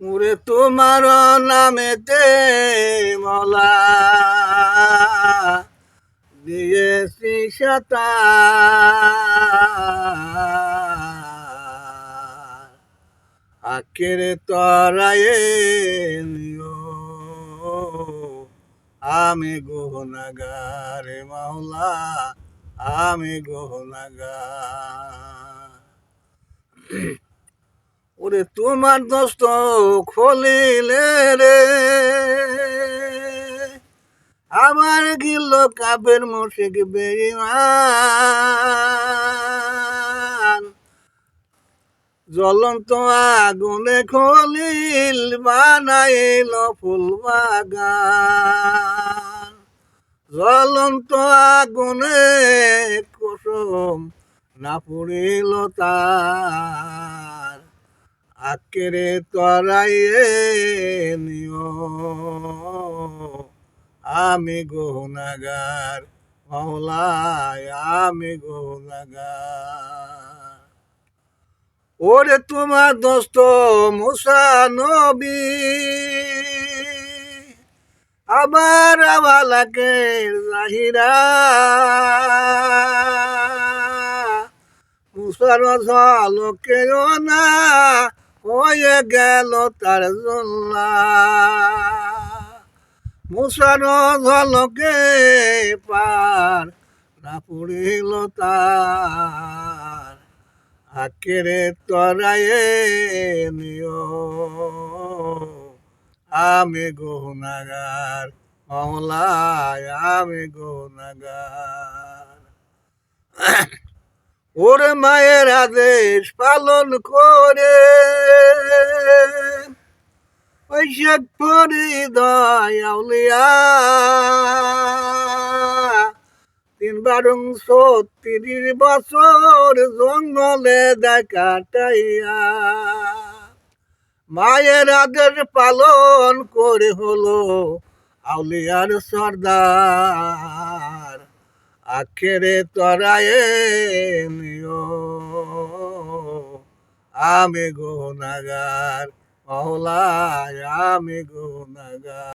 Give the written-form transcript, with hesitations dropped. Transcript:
ওরে তোমার নামেতে মলা দিয়েছি সাঁতার আখের তরায়ে নিও আমি গুনাহগার মাওলা আমি গুনাহগার। ওরে তোমার দোস্ত খলিলে রে আমার গিল কাবের মুশিক বেঈমান জ্বলন্ত আগুনে খলিল বানাইল ফুল বাগান জ্বলন্ত আগুনে কুসুম না পুড়িল তার আকেরে তরাইয়ে নিও আমি গুনাহগার মাওলা আমি গুনাহগার। ওরে তোমার দোস্ত মুসা নবী আবার আওয়ালাকে জাহিরা মুসার ঝলকেও না হয়ে গেল তার জল্লা মুসার ঝলকে পার না পুড়িল তার আকেরে তরায়ে নিও আমি গুনাহগার মাওলা আমি গুনাহগার। ওরে মায়ের আদেশ পালন করে ওই শেখ ফরিদয় আউলিয়া ৩৬৩ বছর জঙ্গলে কাটাইয়া মায়ের আদেশ পালন করে হলো আউলিয়ার সর্দার আখেরে তরায়ে নিও আমি গুনাহগার মাওলা আমি গুনাহগার।